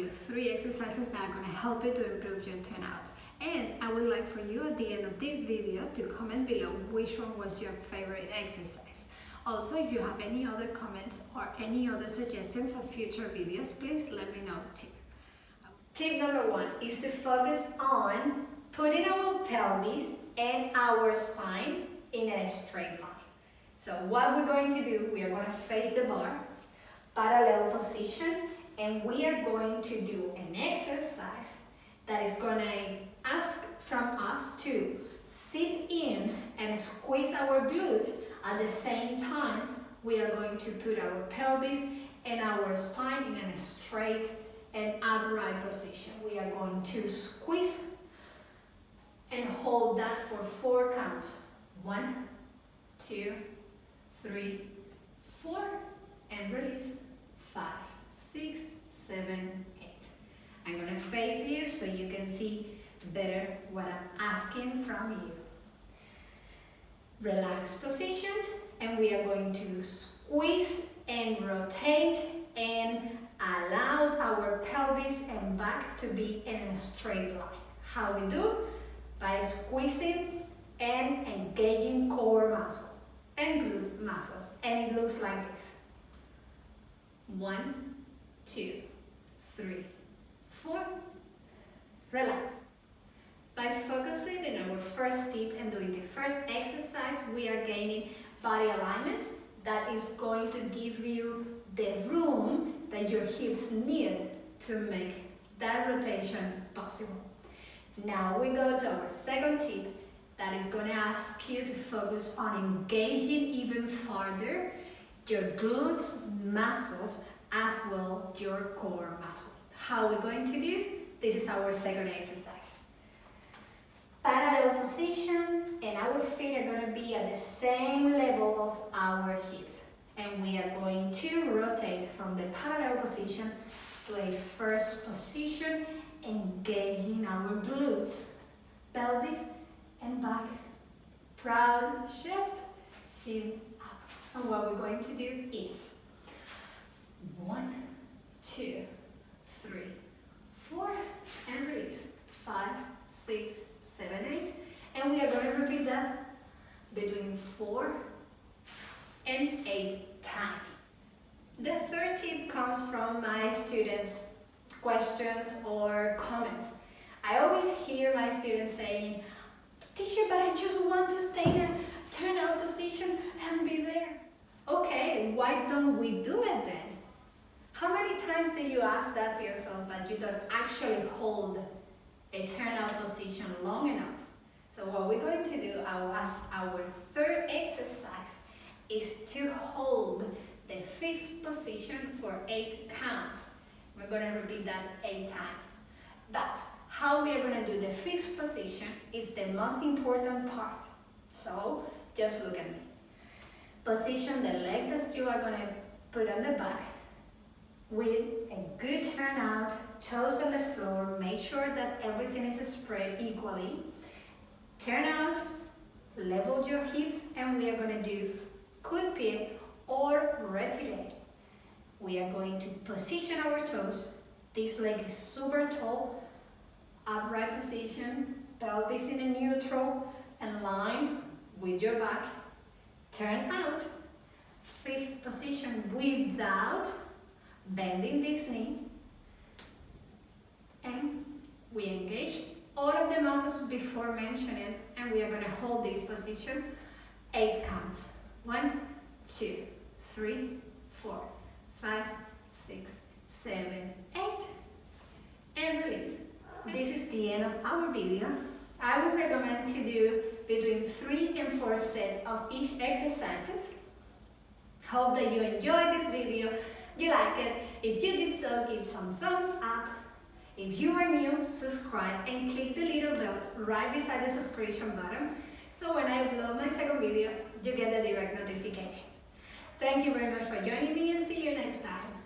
you 3 exercises that are going to help you to improve your turnout. And I would like for you at the end of this video to comment below which one was your favorite exercise. Also, if you have any other comments or any other suggestions for future videos, please let me know too. Tip number 1 is to focus on putting our pelvis and our spine in a straight line. So what we're going to do, we are going to face the bar, parallel position, and we are going to do an exercise that is going to ask from us to sit in and squeeze our glutes. At the same time, we are going to put our pelvis and our spine in a straight and upright position. We are going to squeeze and hold that for 4 counts. 1, 2, 3, 4, and release. 5, 6, 7, 8. I'm going to face you so you can see better what I'm asking from you. Relaxed position, and we are going to squeeze and rotate and allow our pelvis and back to be in a straight line. How we do? By squeezing and engaging core muscle and glute muscles. And it looks like this. 1, 2, 3, 4. Relax. By focusing in our first tip and doing the first exercise, we are gaining body alignment that is going to give you the room that your hips need to make that rotation possible. Now we go to our second tip that is going to ask you to focus on engaging even further your glutes muscles as well your core muscle. How are we going to do? This is our second exercise. Parallel position, and our feet are going to be at the same level of our hips. And we are going to rotate from the parallel position to a first position, engaging our glutes, pelvis, and back. Proud chest, sit up. And what we're going to do is 1, 2, 3, 4, and release. 5, 6, 7, 8. And we are going to repeat that between 4 and 8 times. The third tip comes from my students' questions or comments. I always hear my students saying, "Teacher, but I just want to stay in a turnout position and be there." Okay, why don't we do it then? How many times do you ask that to yourself, but you don't actually hold a turnout position long enough? So what we're going to do as our third exercise is to hold the 5th position for 8 counts. We're going to repeat that 8 times. But how we are going to do the 5th position is the most important part. So just look at me. Position the leg that you are going to put on the back with a good turnout, toes on the floor. Make sure that everything is spread equally. Turn out, level your hips, and we are going to do CUBA or retiré. We are going to position our toes. This leg is super tall. Upright position, pelvis in a neutral, and line with your back. Turn out, 5th position without bending this knee. And we engage all of the muscles before mentioning, and we are going to hold this position 8 counts. 1, 2, 3, 4, 5, 6, 7, 8, and release. This is the end of our video. I would recommend to do between 3 and 4 sets of each exercises. Hope that you enjoyed this video, you like it. If you did so, give some thumbs up. If you are new, subscribe and click the little bell right beside the subscription button, so when I upload my second video, you get the direct notification. Thank you very much for joining me, and see you next time.